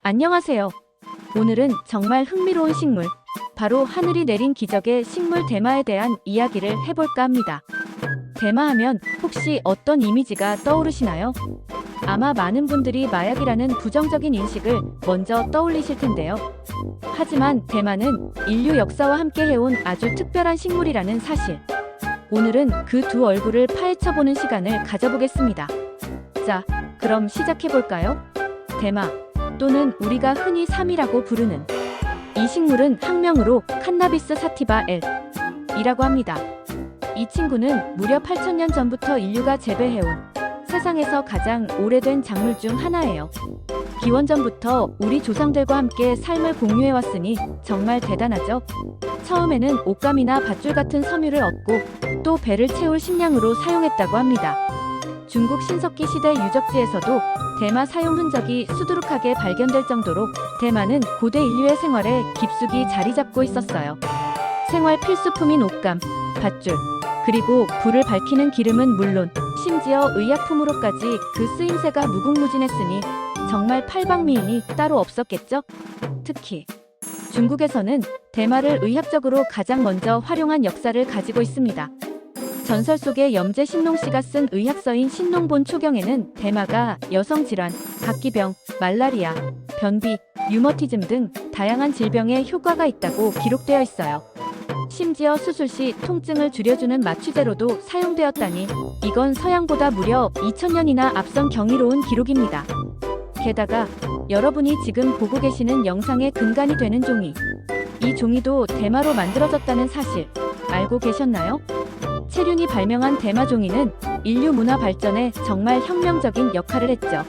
안녕하세요. 오늘은 정말 흥미로운 식물, 바로 하늘이 내린 기적의 식물 대마에 대한 이야기를 해볼까 합니다. 대마하면 혹시 어떤 이미지가 떠오르시나요? 아마 많은 분들이 마약이라는 부정적인 인식을 먼저 떠올리실 텐데요. 하지만 대마는 인류 역사와 함께 해온 아주 특별한 식물이라는 사실. 오늘은 그 두 얼굴을 파헤쳐보는 시간을 가져보겠습니다. 자, 그럼 시작해볼까요? 대마, 또는 우리가 흔히 삼이라고 부르는 이 식물은 학명으로 칸나비스 사티바 L 이라고 합니다. 이 친구는 무려 8,000년 전부터 인류가 재배해온 세상에서 가장 오래된 작물 중 하나예요. 기원전부터 우리 조상들과 함께 삶을 공유해왔으니 정말 대단하죠? 처음에는 옷감이나 밧줄 같은 섬유를 얻고 또 배를 채울 식량으로 사용했다고 합니다. 중국 신석기 시대 유적지에서도 대마 사용 흔적이 수두룩하게 발견될 정도로 대마는 고대 인류의 생활에 깊숙이 자리 잡고 있었어요. 생활 필수품인 옷감, 밧줄, 그리고 불을 밝히는 기름은 물론 심지어 의약품으로까지 그 쓰임새가 무궁무진했으니 정말 팔방미인이 따로 없었겠죠? 특히 중국에서는 대마를 의학적으로 가장 먼저 활용한 역사를 가지고 있습니다. 전설 속의 염제 신농씨가 쓴 의학서인 신농본 초경에는 대마가 여성질환, 각기병, 말라리아, 변비, 류머티즘 등 다양한 질병에 효과가 있다고 기록되어 있어요. 심지어 수술 시 통증을 줄여주는 마취제로도 사용되었다니 이건 서양보다 무려 2000년이나 앞선 경이로운 기록입니다. 게다가 여러분이 지금 보고 계시는 영상의 근간이 되는 종이, 이 종이도 대마로 만들어졌다는 사실 알고 계셨나요? 체륜이 발명한 대마 종이는 인류 문화 발전에 정말 혁명적인 역할을 했죠.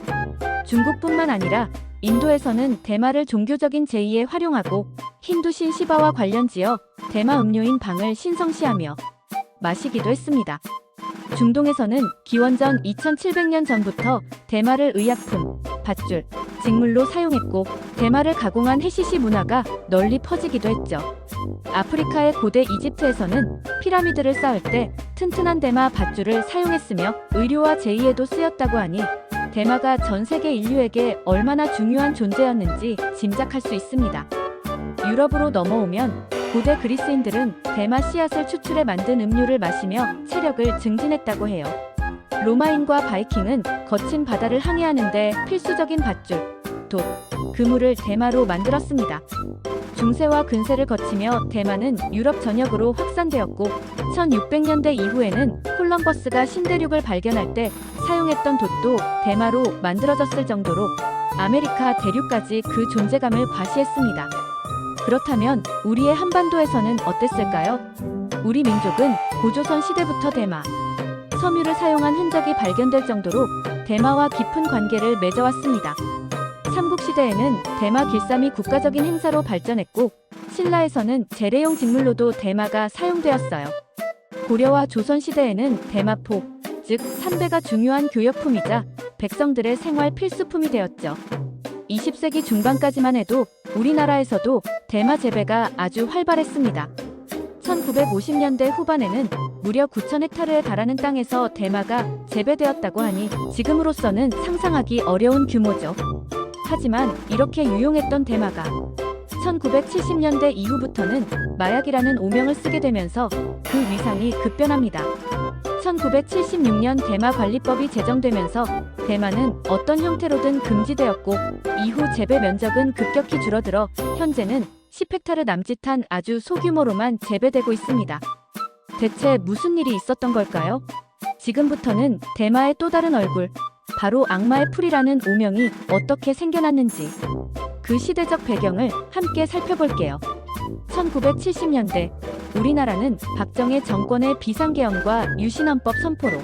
중국뿐만 아니라 인도에서는 대마를 종교적인 제의에 활용하고 힌두신 시바와 관련지어 대마 음료인 방을 신성시하며 마시기도 했습니다. 중동에서는 기원전 2700년 전부터 대마를 의약품, 밧줄, 직물로 사용했고 대마를 가공한 해시시 문화가 널리 퍼지기도 했죠. 아프리카의 고대 이집트에서는 피라미드를 쌓을 때 튼튼한 대마 밧줄을 사용했으며 의료와 제의에도 쓰였다고 하니 대마가 전 세계 인류에게 얼마나 중요한 존재였는지 짐작할 수 있습니다. 유럽으로 넘어오면 고대 그리스인들은 대마 씨앗을 추출해 만든 음료를 마시며 체력을 증진했다고 해요. 로마인과 바이킹은 거친 바다를 항해하는데 필수적인 밧줄, 돛, 그물을 대마로 만들었습니다. 중세와 근세를 거치며 대마는 유럽 전역으로 확산되었고 1600년대 이후에는 콜럼버스가 신대륙을 발견할 때 사용했던 돛도 대마로 만들어졌을 정도로 아메리카 대륙까지 그 존재감을 과시했습니다. 그렇다면 우리의 한반도에서는 어땠을까요? 우리 민족은 고조선 시대부터 대마, 섬유를 사용한 흔적이 발견될 정도로 대마와 깊은 관계를 맺어왔습니다. 삼국시대에는 대마 길쌈이 국가적인 행사로 발전했고 신라에서는 재래용 직물로도 대마가 사용되었어요. 고려와 조선시대에는 대마포, 즉 삼배가 중요한 교역품이자 백성들의 생활 필수품이 되었죠. 20세기 중반까지만 해도 우리나라에서도 대마 재배가 아주 활발했습니다. 1950년대 후반에는 무려 9,000헥타르에 달하는 땅에서 대마가 재배되었다고 하니 지금으로서는 상상하기 어려운 규모죠. 하지만 이렇게 유용했던 대마가 1970년대 이후부터는 마약이라는 오명을 쓰게 되면서 그 위상이 급변합니다. 1976년 대마관리법이 제정되면서 대마는 어떤 형태로든 금지되었고 이후 재배 면적은 급격히 줄어들어 현재는 10헥타르 남짓한 아주 소규모로만 재배되고 있습니다. 대체 무슨 일이 있었던 걸까요? 지금부터는 대마의 또 다른 얼굴, 바로 악마의 풀이라는 오명이 어떻게 생겨났는지 그 시대적 배경을 함께 살펴볼게요. 1970년대 우리나라는 박정희 정권의 비상계엄과 유신헌법 선포로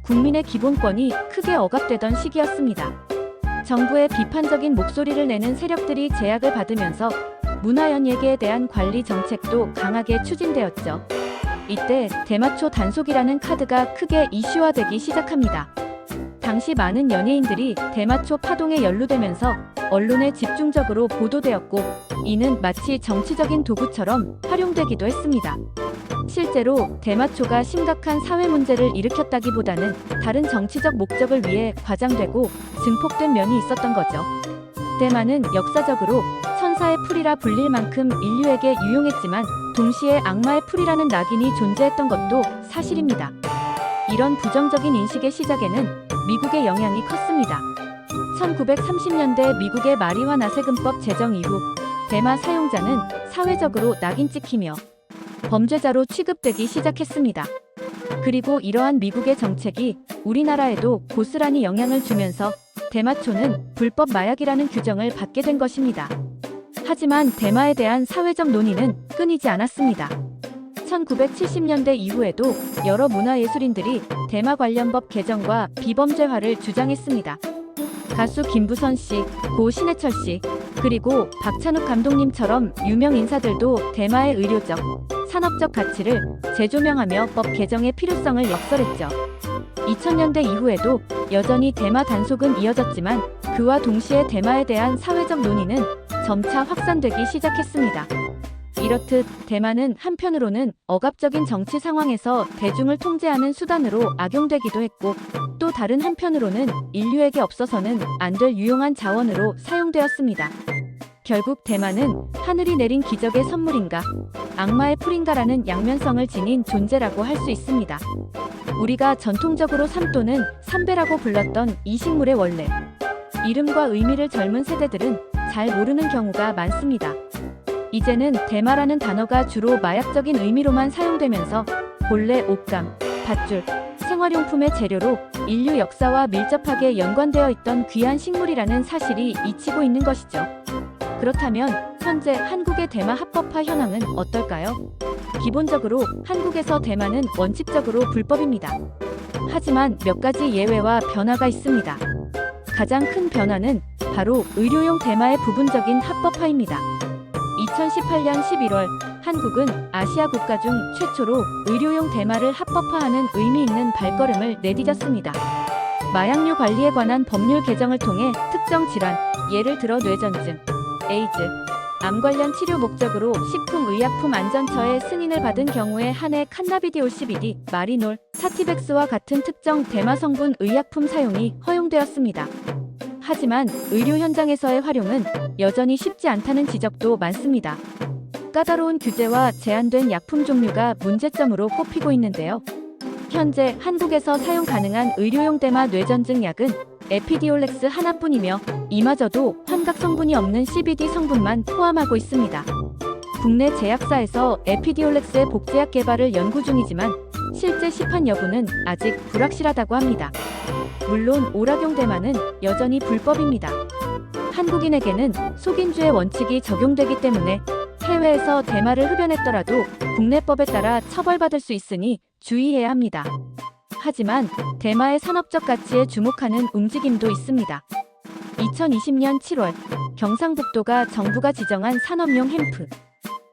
국민의 기본권이 크게 억압되던 시기였습니다. 정부의 비판적인 목소리를 내는 세력들이 제약을 받으면서 문화연예계에 대한 관리 정책도 강하게 추진되었죠. 이때 대마초 단속이라는 카드가 크게 이슈화되기 시작합니다. 당시 많은 연예인들이 대마초 파동에 연루되면서 언론에 집중적으로 보도되었고 이는 마치 정치적인 도구처럼 활용되기도 했습니다. 실제로 대마초가 심각한 사회 문제를 일으켰다기보다는 다른 정치적 목적을 위해 과장되고 증폭된 면이 있었던 거죠. 대마는 역사적으로 천사의 풀이라 불릴 만큼 인류에게 유용했지만 동시에 악마의 풀이라는 낙인이 존재했던 것도 사실입니다. 이런 부정적인 인식의 시작에는 미국의 영향이 컸습니다. 1930년대 미국의 마리화나 세금법 제정 이후 대마 사용자는 사회적으로 낙인 찍히며 범죄자로 취급되기 시작했습니다. 그리고 이러한 미국의 정책이 우리나라에도 고스란히 영향을 주면서 대마초는 불법 마약이라는 규정을 받게 된 것입니다. 하지만 대마에 대한 사회적 논의는 끊이지 않았습니다. 1970년대 이후에도 여러 문화예술인들이 대마 관련 법 개정과 비범죄화를 주장했습니다. 가수 김부선 씨, 고 신해철 씨, 그리고 박찬욱 감독님처럼 유명 인사들도 대마의 의료적, 산업적 가치를 재조명하며 법 개정의 필요성을 역설했죠. 2000년대 이후에도 여전히 대마 단속은 이어졌지만 그와 동시에 대마에 대한 사회적 논의는 점차 확산되기 시작했습니다. 이렇듯 대마는 한편으로는 억압적인 정치 상황에서 대중을 통제하는 수단으로 악용되기도 했고 또 다른 한편으로는 인류에게 없어서는 안 될 유용한 자원으로 사용되었습니다. 결국 대마는 하늘이 내린 기적의 선물인가 악마의 풀인가라는 양면성을 지닌 존재라고 할 수 있습니다. 우리가 전통적으로 삼 또는 삼배라고 불렀던 이 식물의 원래 이름과 의미를 젊은 세대들은 잘 모르는 경우가 많습니다. 이제는 대마라는 단어가 주로 마약적인 의미로만 사용되면서 본래 옷감, 밧줄, 생활용품의 재료로 인류 역사와 밀접하게 연관되어 있던 귀한 식물이라는 사실이 잊히고 있는 것이죠. 그렇다면 현재 한국의 대마 합법화 현황은 어떨까요? 기본적으로 한국에서 대마는 원칙적으로 불법입니다. 하지만 몇 가지 예외와 변화가 있습니다. 가장 큰 변화는 바로 의료용 대마의 부분적인 합법화입니다. 2018년 11월 한국은 아시아 국가 중 최초로 의료용 대마를 합법화하는 의미 있는 발걸음을 내디뎠습니다. 마약류 관리에 관한 법률 개정을 통해 특정 질환, 예를 들어 뇌전증, 에이즈, 암 관련 치료 목적으로 식품의약품안전처의 승인을 받은 경우에 한해 칸나비디올 CBD, 마리놀, 사티백스와 같은 특정 대마 성분 의약품 사용이 허용되었습니다. 하지만 의료 현장에서의 활용은 여전히 쉽지 않다는 지적도 많습니다. 까다로운 규제와 제한된 약품 종류가 문제점으로 꼽히고 있는데요. 현재 한국에서 사용 가능한 의료용 대마 뇌전증 약은 에피디올렉스 하나뿐이며 이마저도 환각 성분이 없는 CBD 성분만 포함하고 있습니다. 국내 제약사에서 에피디올렉스의 복제약 개발을 연구 중이지만 실제 시판 여부는 아직 불확실하다고 합니다. 물론 오락용 대마는 여전히 불법입니다. 한국인에게는 속인주의 원칙이 적용되기 때문에 해외에서 대마를 흡연했더라도 국내법에 따라 처벌받을 수 있으니 주의해야 합니다. 하지만 대마의 산업적 가치에 주목하는 움직임도 있습니다. 2020년 7월 경상북도가 정부가 지정한 산업용 햄프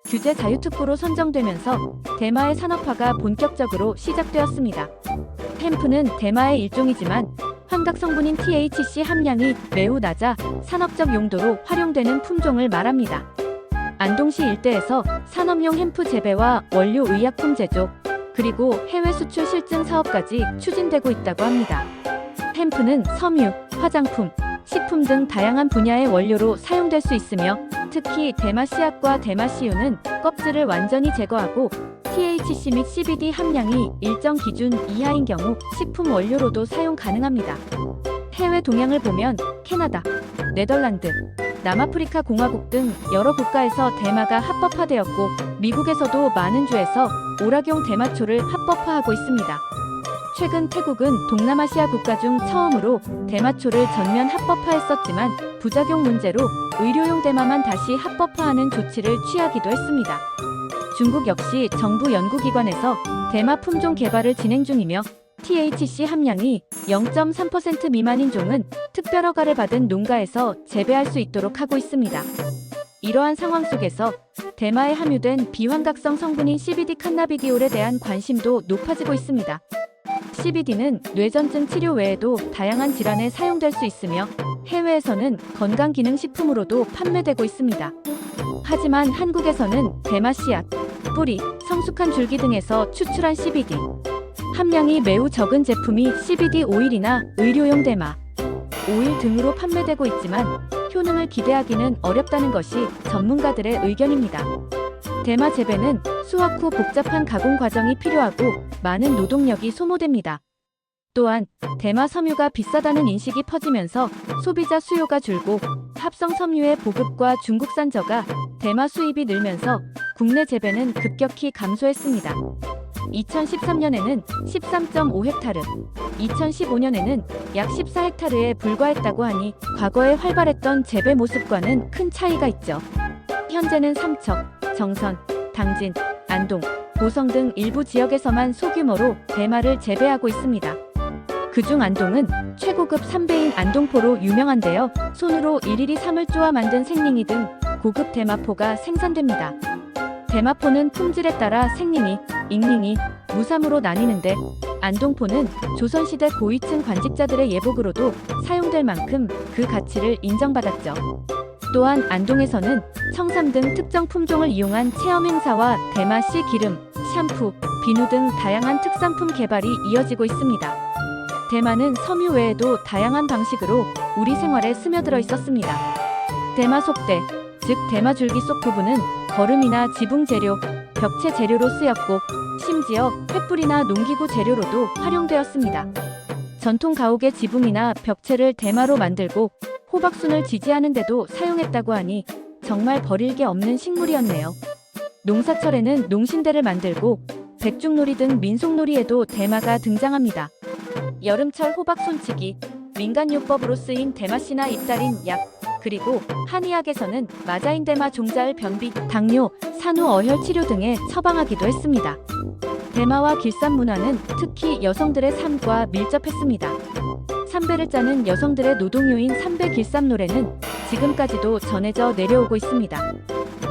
규제 자유특구로 선정되면서 대마의 산업화가 본격적으로 시작되었습니다. 햄프는 대마의 일종이지만 환각 성분인 THC 함량이 매우 낮아 산업적 용도로 활용되는 품종을 말합니다. 안동시 일대에서 산업용 햄프 재배와 원료 의약품 제조, 그리고 해외 수출 실증 사업까지 추진되고 있다고 합니다. 햄프는 섬유, 화장품, 식품 등 다양한 분야의 원료로 사용될 수 있으며 특히 대마 씨앗과 대마 씨유는 껍질을 완전히 제거하고 THC 및 CBD 함량이 일정 기준 이하인 경우 식품 원료로도 사용 가능합니다. 해외 동향을 보면 캐나다, 네덜란드, 남아프리카 공화국 등 여러 국가에서 대마가 합법화되었고 미국에서도 많은 주에서 오락용 대마초를 합법화하고 있습니다. 최근 태국은 동남아시아 국가 중 처음으로 대마초를 전면 합법화했었지만 부작용 문제로 의료용 대마만 다시 합법화하는 조치를 취하기도 했습니다. 중국 역시 정부 연구기관에서 대마 품종 개발을 진행 중이며 THC 함량이 0.3% 미만인 종은 특별 허가를 받은 농가에서 재배할 수 있도록 하고 있습니다. 이러한 상황 속에서 대마에 함유된 비환각성 성분인 CBD 칸나비디올에 대한 관심도 높아지고 있습니다. CBD는 뇌전증 치료 외에도 다양한 질환에 사용될 수 있으며 해외에서는 건강기능식품으로도 판매되고 있습니다. 하지만 한국에서는 대마 씨앗, 뿌리, 성숙한 줄기 등에서 추출한 CBD 함량이 매우 적은 제품이 CBD 오일이나 의료용 대마 오일 등으로 판매되고 있지만 효능을 기대하기는 어렵다는 것이 전문가들의 의견입니다. 대마 재배는 수확 후 복잡한 가공 과정이 필요하고 많은 노동력이 소모됩니다. 또한 대마 섬유가 비싸다는 인식이 퍼지면서 소비자 수요가 줄고 합성 섬유의 보급과 중국산 저가 대마 수입이 늘면서 국내 재배는 급격히 감소했습니다. 2013년에는 13.5헥타르, 2015년에는 약 14헥타르에 불과했다고 하니 과거에 활발했던 재배 모습과는 큰 차이가 있죠. 현재는 삼척, 정선, 당진, 안동, 보성 등 일부 지역에서만 소규모로 대마를 재배하고 있습니다. 그중 안동은 최고급 삼배인 안동포로 유명한데요. 손으로 일일이 삼을 쪼아 만든 생링이 등 고급 대마포가 생산됩니다. 대마포는 품질에 따라 생링이, 잉링이, 무삼으로 나뉘는데 안동포는 조선시대 고위층 관직자들의 예복으로도 사용될 만큼 그 가치를 인정받았죠. 또한 안동에서는 청삼 등 특정 품종을 이용한 체험 행사와 대마씨 기름, 샴푸, 비누 등 다양한 특산품 개발이 이어지고 있습니다. 대마는 섬유 외에도 다양한 방식으로 우리 생활에 스며들어 있었습니다. 대마 속대, 즉 대마 줄기 속 부분은 거름이나 지붕 재료, 벽체 재료로 쓰였고 심지어 횃불이나 농기구 재료로도 활용되었습니다. 전통 가옥의 지붕이나 벽체를 대마로 만들고 호박순을 지지하는 데도 사용했다고 하니 정말 버릴 게 없는 식물이었네요. 농사철에는 농신대를 만들고 백중놀이 등 민속놀이에도 대마가 등장합니다. 여름철 호박 손치기, 민간요법으로 쓰인 대마씨나 입달인 약, 그리고 한의학에서는 마자인 대마 종자를 변비, 당뇨, 산후 어혈 치료 등에 처방하기도 했습니다. 대마와 길쌈 문화는 특히 여성들의 삶과 밀접했습니다. 삼배를 짜는 여성들의 노동요인 삼배 길쌈 노래는 지금까지도 전해져 내려오고 있습니다.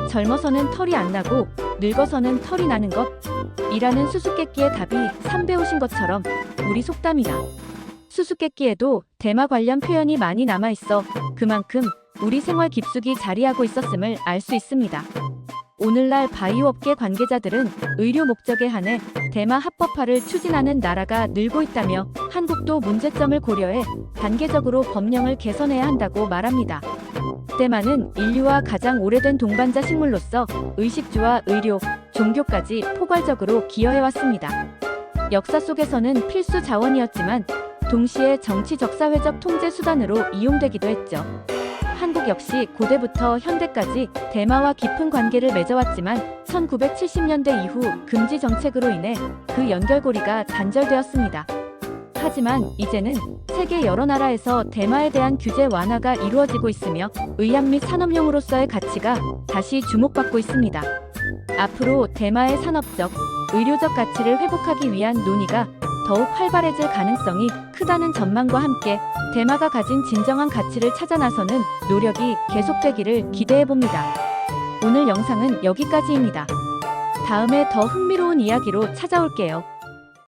젊어서는 털이 안 나고 늙어서는 털이 나는 것 이라는 수수께끼의 답이 삼배옷인 것처럼 우리 속담이다. 수수께끼에도 대마 관련 표현이 많이 남아있어 그만큼 우리 생활 깊숙이 자리하고 있었음을 알 수 있습니다. 오늘날 바이오업계 관계자들은 의료 목적에 한해 대마 합법화를 추진하는 나라가 늘고 있다며 한국도 문제점을 고려해 단계적으로 법령을 개선해야 한다고 말합니다. 대마는 인류와 가장 오래된 동반자 식물로서 의식주와 의료, 종교까지 포괄적으로 기여해왔습니다. 역사 속에서는 필수 자원이었지만 동시에 정치 적사회적 통제 수단으로 이용되기도 했죠. 한국 역시 고대부터 현대까지 대마와 깊은 관계를 맺어왔지만 1970년대 이후 금지 정책으로 인해 그 연결고리가 단절되었습니다. 하지만 이제는 세계 여러 나라에서 대마에 대한 규제 완화가 이루어지고 있으며 의약 및 산업용으로서의 가치가 다시 주목받고 있습니다. 앞으로 대마의 산업적, 의료적 가치를 회복하기 위한 논의가 더욱 활발해질 가능성이 크다는 전망과 함께 대마가 가진 진정한 가치를 찾아 나서는 노력이 계속되기를 기대해봅니다. 오늘 영상은 여기까지입니다. 다음에 더 흥미로운 이야기로 찾아올게요.